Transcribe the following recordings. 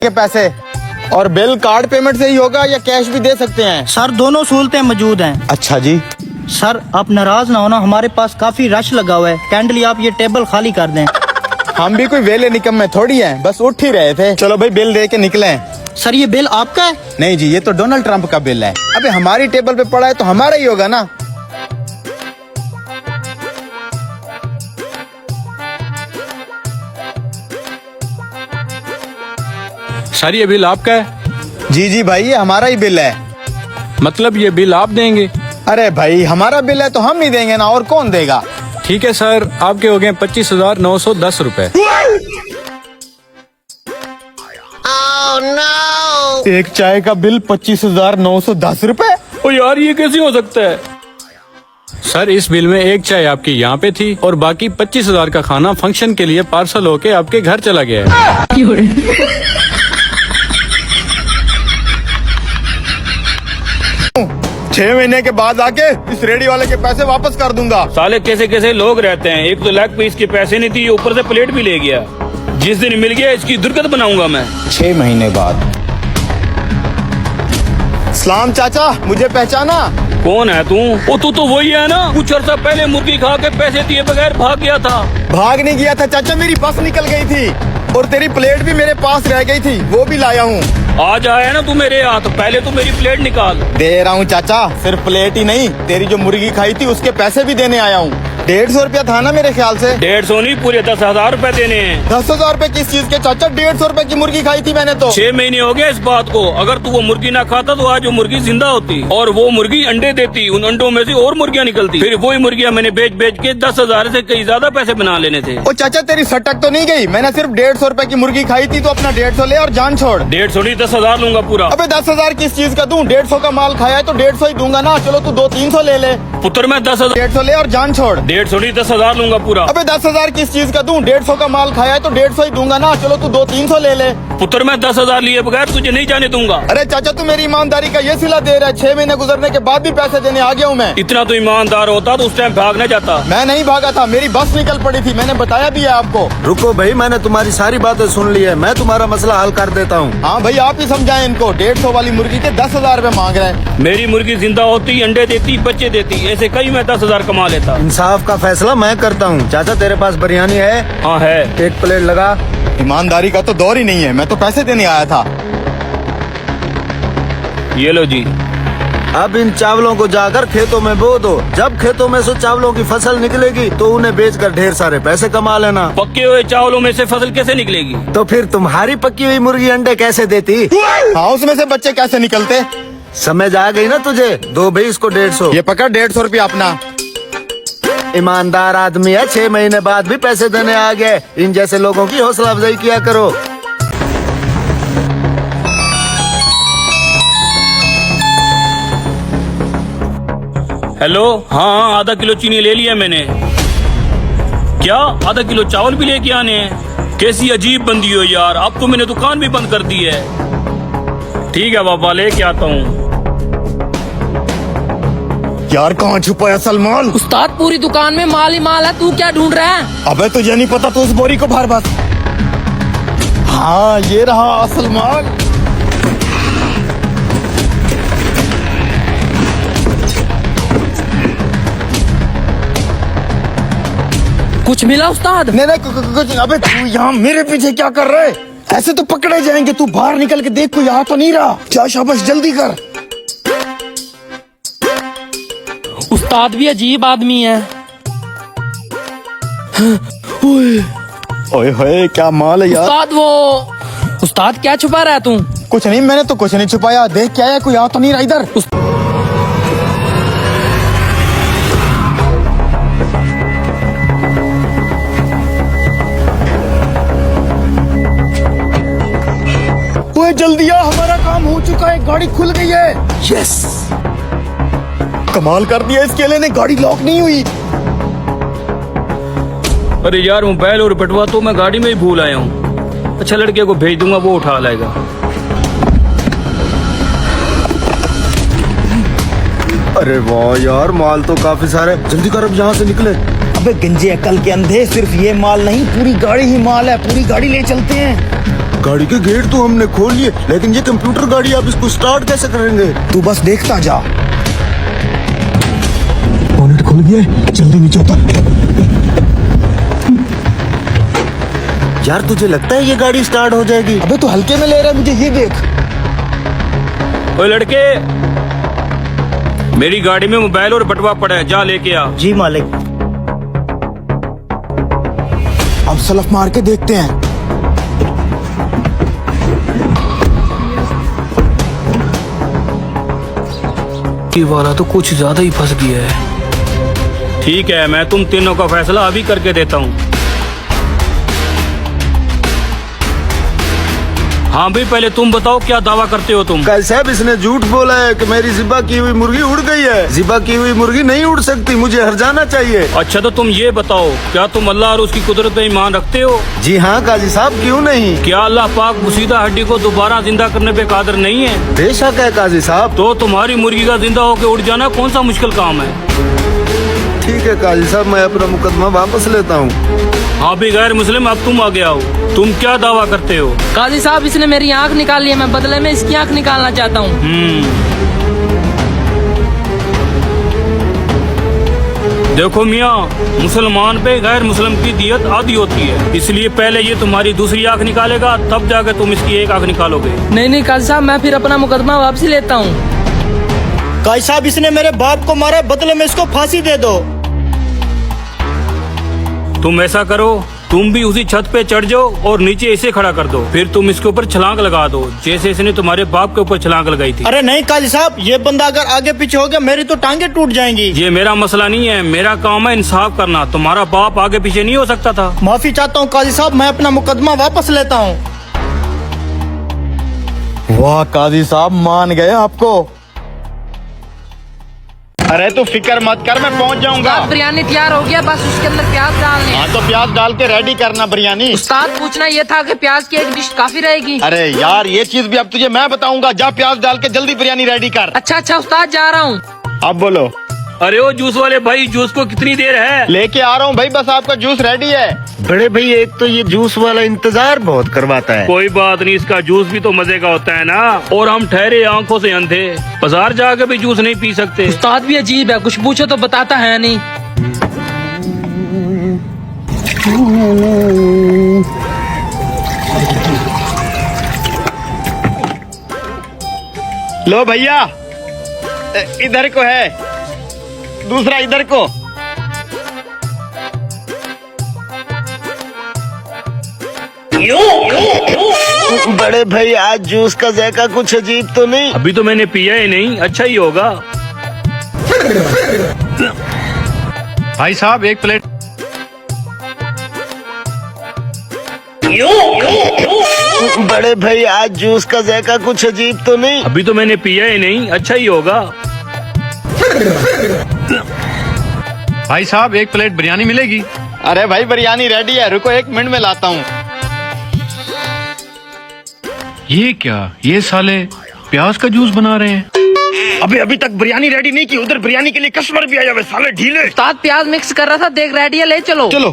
के पैसे। और बिल कार्ड पेमेंट से ही होगा या कैश भी दे सकते हैं? सर दोनों सहूलतें मौजूद हैं। अच्छा जी। सर आप नाराज ना होना, हमारे पास काफी रश लगा हुआ है, कैंडली आप ये टेबल खाली कर दें। हम भी कोई वेले निकम्मे थोड़ी हैं, बस उठ ही रहे थे। चलो भाई बिल दे के निकले। सर ये बिल आपका है? नहीं जी, ये तो डोनाल्ड ट्रंप का बिल है। अबे हमारी टेबल पे पड़ा है तो हमारा ही होगा ना। सर ये बिल आपका है? जी जी भाई, ये हमारा ही बिल है। मतलब ये बिल आप देंगे? अरे भाई हमारा बिल है तो हम ही देंगे ना, और कौन देगा। ठीक है सर, आपके हो गए 25,910 रुपए। एक चाय का बिल 25,910 रुपए। ओ यार ये कैसे हो सकता है? सर इस बिल में एक चाय आपकी यहाँ पे थी और बाकी 25,000 का खाना फंक्शन के लिए पार्सल होके आपके घर चला गया है। 6 महीने के बाद आके इस रेडी वाले के पैसे वापस कर दूंगा। साले कैसे कैसे लोग रहते हैं, एक तो लेग पीस के पैसे नहीं थी, ऊपर से प्लेट भी ले गया। जिस दिन मिल गया इसकी दुर्गत बनाऊंगा मैं। 6 महीने बाद। सलाम चाचा, मुझे पहचाना? कौन है तू? ओ तू तो वही है ना, कुछ अर्सा पहले मुर्गी खा के पैसे दिए बगैर भाग गया था। भाग नहीं गया था चाचा, मेरी बस निकल गई थी और तेरी प्लेट भी मेरे पास रह गई थी, वो भी लाया हूँ। आज आया ना तू मेरे हाथ, पहले तू मेरी प्लेट निकाल। दे रहा हूँ चाचा, सिर्फ प्लेट ही नहीं, तेरी जो मुर्गी खाई थी उसके पैसे भी देने आया हूँ। 150 रुपया था ना मेरे ख्याल से? 150 नहीं, पूरे 10,000 रुपए देने हैं। 10,000 रुपए किस चीज के चाचा? 150 रुपए की मुर्गी खाई थी मैंने तो। 6 महीने हो गए इस बात को। अगर तू वो मुर्गी ना खाता तो आज वो मुर्गी जिंदा होती और वो मुर्गी अंडे देती, उन अंडों में से और मुर्गियां निकलती, फिर वही मुर्गियां मैंने बेच बेच के 10,000 से कई ज्यादा पैसे बना लेने थे। ओ चाचा तेरी सटक तो नहीं गई? मैंने सिर्फ 150 रुपए की मुर्गी खाई थी तो अपना 150 ले और जान छोड़। 150 नहीं 10,000 लूंगा पूरा। अबे 10,000 किस चीज का दूं? 150 का माल खाया है तो 150 ही दूंगा ना। चलो तू 200-300 ले ले। पुत्र मैं 10,000 150 ले और जान छोड़। 150 नहीं 10,000 लूंगा पूरा। अबे 10,000 किस चीज का दूं? 150 का माल खाया है तो 150 ही दूंगा ना। चलो तू 200-300 ले ले। पुत्र मैं 10,000 लिए बगैर तुझे नहीं जाने दूंगा। अरे चाचा तू मेरी ईमानदारी का ये सिला दे रहा है। 6 महीने गुजरने के बाद भी पैसे देने आ गया हूँ मैं। इतना तो ईमानदार होता तो उस टाइम भाग न जाता। मैं नहीं भागा था, मेरी बस निकल पड़ी थी, मैंने बताया भी है आपको। रुको भाई, मैंने तुम्हारी सारी बातें सुन ली है, मैं तुम्हारा मसला हल कर देता हूँ। हाँ भाई आप ही समझाएं इनको। 150 वाली मुर्गी के 10,000 रुपए मांग रहे हैं। मेरी मुर्गी जिंदा होती, अंडे देती, बच्चे देती, ऐसे कई मैं 10,000 कमा लेता। इंसाफ का फैसला मैं करता हूँ। चाचा तेरे पास बिरयानी है? हाँ है। एक प्लेट लगा। ईमानदारी का तो दौर ही नहीं है, मैं तो पैसे देने आया था। ये लो जी। अब इन चावलों को जाकर खेतों में बो दो। जब खेतों में से चावलों की फसल निकलेगी तो उन्हें बेचकर ढेर सारे पैसे कमा लेना। पक्के हुए चावलों में से फसल कैसे निकलेगी? तो फिर तुम्हारी पकी हुई मुर्गी अंडे कैसे देती? हाँ उसमें से बच्चे कैसे निकलते? समझ आ गई ना तुझे? दो भाई इसको 150। ये पकड़ 150 रुपया अपना। ईमानदार आदमी है, 6 महीने बाद भी पैसे देने आ गए। इन जैसे लोगों की हौसला अफजाई किया करो। हेलो, हाँ आधा किलो चीनी ले लिया मैंने। क्या आधा किलो चावल भी लेके आने हैं? कैसी अजीब बंदी हो यार, अब तो मैंने दुकान भी बंद कर दी है। ठीक है बाबा, लेके आता हूँ। यार कहाँ छुपा है असल माल? उस्ताद पूरी दुकान में माल ही माल है, तू क्या ढूंढ रहा है? अबे तुझे नहीं पता तो उस बोरी को भर बस। हाँ ये रहा असल माल। कुछ मिला उस्ताद? नहीं नहीं कुछ। अबे तू यहाँ मेरे पीछे क्या कर रहे? ऐसे तो पकड़े जाएंगे। तू बाहर निकल के देख, कोई यहाँ तो नहीं रहा। जा शाबाश, जल्दी कर। उस्ताद भी अजीब आदमी है। ओए होए क्या माल है यार। उस्ताद वो उस्ताद क्या छुपा रहा है तू? कुछ नहीं, मैंने तो कुछ नहीं छुपाया। देख क्या है, कोई यहाँ तो नहीं रहा इधर। ओए जल्दी आ, हमारा काम हो चुका है, गाड़ी खुल गई है। यस, कमाल कर दिया इस केले ने, गाड़ी लॉक नहीं हुई। अरे यार मोबाइल और बटवा तो मैं गाड़ी में ही भूल आया हूँ। अच्छा लड़के को भेज दूंगा, वो उठा लाएगा। अरे वाह यार, माल तो काफी सारे। जल्दी कर, अब यहाँ से निकले। अबे गंजे अकल के अंधे, सिर्फ ये माल नहीं पूरी गाड़ी ही माल है, पूरी गाड़ी ले चलते हैं। गाड़ी के गेट तो हमने खोल लिए, लेकिन ये कंप्यूटर गाड़ी आप इसको स्टार्ट कैसे करेंगे? तू बस देखता जा। बोनेट खुल गया है, जल्दी नीचे उतर। यार तुझे लगता है ये गाड़ी स्टार्ट हो जाएगी? अबे तू हल्के में ले रहा है मुझे, ये देख। ओए लड़के, मेरी गाड़ी में मोबाइल और बटवा पड़ा है, जा लेके आ। जी मालिक। अब सलफ मार के देखते हैं। ये वाला तो कुछ ज्यादा ही फंस गया है। ठीक है, मैं तुम तीनों का फैसला अभी करके देता हूँ। हाँ भाई, पहले तुम बताओ क्या दावा करते हो तुम? काजी साहब, इसने झूठ बोला है कि मेरी ज़िबा की हुई मुर्गी उड़ गई है। ज़िबा की हुई मुर्गी नहीं उड़ सकती, मुझे हर जाना चाहिए। अच्छा तो तुम ये बताओ, क्या तुम अल्लाह और उसकी कुदरत में ईमान रखते हो? जी हाँ काजी साहब, क्यों नहीं। क्या अल्लाह पाक मुसीदा हड्डी को दोबारा जिंदा करने पे कादिर नहीं है? बेशक है काजी साहब। तो तुम्हारी मुर्गी का जिंदा होकर उड़ जाना कौन सा मुश्किल काम है? ठीक है काजी साहब, मैं अपना मुकदमा वापस लेता हूँ। हाँ भी गैर मुस्लिम, अब तुम आ गया हो, तुम क्या दावा करते हो? काजी साहब, इसने मेरी आंख निकाल ली है, मैं बदले में इसकी आंख निकालना चाहता हूँ। देखो मियाँ, मुसलमान पे गैर मुस्लिम की दियत आधी होती है, इसलिए पहले ये तुम्हारी दूसरी आंख निकालेगा, तब जाकर तुम इसकी एक आंख निकालोगे। नहीं काजी साहब, मैं फिर अपना मुकदमा वापसी लेता हूँ। काजी साहब, इसने मेरे बाप को मारा, बदले में इसको फांसी दे दो। तुम ऐसा करो, तुम भी उसी छत पे चढ़ जाओ और नीचे इसे खड़ा कर दो, फिर तुम इसके ऊपर छलांग लगा दो, जैसे इसने तुम्हारे बाप के ऊपर छलांग लगाई थी। अरे नहीं काजी साहब, ये बंदा अगर आगे पीछे हो गया मेरी तो टांगे टूट जाएंगी। ये मेरा मसला नहीं है, मेरा काम है इंसाफ करना। तुम्हारा बाप आगे पीछे नहीं हो सकता था। माफी चाहता हूँ काजी साहब, मैं अपना मुकदमा वापस लेता हूँ। वाह काजी साहब, मान गए आपको। अरे तू फिक्र मत कर, मैं पहुंच जाऊंगा। उस्ताद, बिरयानी तैयार हो गया, बस उसके अंदर प्याज डालने हैं। हाँ तो प्याज डाल के रेडी करना बिरयानी। उस्ताद, पूछना ये था कि प्याज की एक डिश काफी रहेगी। अरे यार, ये चीज भी अब तुझे मैं बताऊंगा। जा प्याज डाल के जल्दी बिरयानी रेडी कर। अच्छा उस्ताद, जा रहा हूँ। अब बोलो। अरे ओ जूस वाले भाई, जूस को कितनी देर है? लेके आ रहा हूँ भाई, बस आपका जूस रेडी है। बड़े भाई, एक तो ये जूस वाला इंतजार बहुत करवाता है। कोई बात नहीं, इसका जूस भी तो मजे का होता है ना। और हम ठहरे आंखों से अंधे, बाजार जाकर भी जूस नहीं पी सकते। उस्ताद भी अजीब है, कुछ पूछो तो बताता है नहीं। लो भैया, इधर को है, दूसरा इधर को। बड़े भाई, आज जूस का जायका कुछ अजीब तो नहीं? अभी तो मैंने पिया ही नहीं, अच्छा ही होगा। भाई साहब, एक प्लेट। बड़े भाई, आज जूस का जायका कुछ अजीब तो नहीं? अभी तो मैंने पिया ही नहीं, अच्छा ही होगा। भाई साहब, एक प्लेट बिरयानी मिलेगी? अरे भाई, बिरयानी रेडी है, रुको 1 मिनट में लाता हूँ। ये क्या, ये साले प्याज का जूस बना रहे हैं। अभी तक बिरयानी रेडी नहीं की, उधर बिरयानी के लिए कस्टमर भी आया हुए, साले ढीले। उस्ताद, प्याज मिक्स कर रहा था, देख रेडी है, ले चलो। चलो।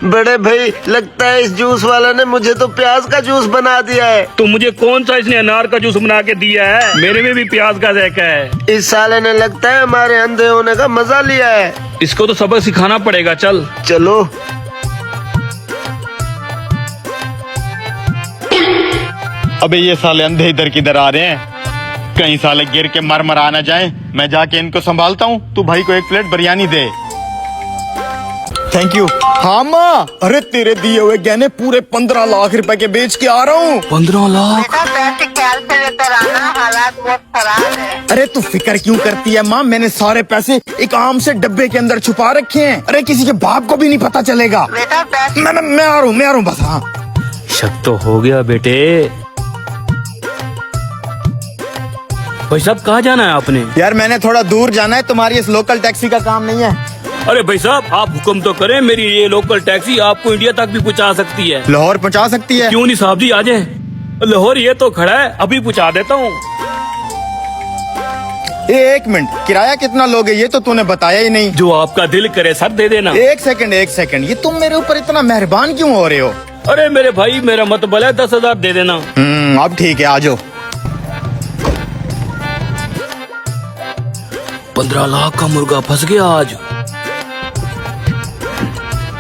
बड़े भाई, लगता है इस जूस वाला ने मुझे तो प्याज का जूस बना दिया है। तो मुझे कौन सा इसने अनार का जूस बना के दिया है? मेरे में भी प्याज का जायका है। इस साले ने लगता है हमारे अंधे होने का मजा लिया है। इसको तो सबक सिखाना पड़ेगा। चल चलो। अबे ये साले अंधे इधर किधर आ रहे हैं? कहीं साले गिर के मर आ ना जाए। मैं जाके इनको संभालता हूँ, तू भाई को 1 plate biryani they. Thank you. हाँ माँ, अरे तेरे दिए हुए गहने पूरे 15 लाख रुपए के बेच के आ रहा हूँ। 15 लाख? पैसे ख्याल से लेकर आना, हालात बहुत खराब है। अरे तू फिक्र क्यों करती है माँ, मैंने सारे पैसे एक आम से डब्बे के अंदर छुपा रखे हैं। अरे किसी के बाप को भी नहीं पता चलेगा। बेटा पैसे मैं आ रहा हूँ बस। हाँ, शक तो हो गया बेटे। भाई साहब, कहाँ जाना है आपने? यार मैंने थोड़ा दूर जाना है, तुम्हारी इस लोकल टैक्सी का काम नहीं है। अरे भाई साहब, आप हुक्म तो करें, मेरी ये लोकल टैक्सी आपको इंडिया तक भी पहुंचा सकती है। लाहौर पहुंचा सकती है? क्यों नहीं साहब जी, आ जाए। लाहौर ये तो खड़ा है, अभी पहुंचा देता हूँ। एक मिनट, किराया कितना लोगे ये तो तूने बताया ही नहीं। जो आपका दिल करे सर दे देना। एक सेकंड, ये तुम मेरे ऊपर इतना मेहरबान क्यों हो रहे हो? अरे मेरे भाई मेरा मतबल है 10,000 दे देना। अब ठीक है, आ जाओ। 15 लाख का मुर्गा फंस गया आज।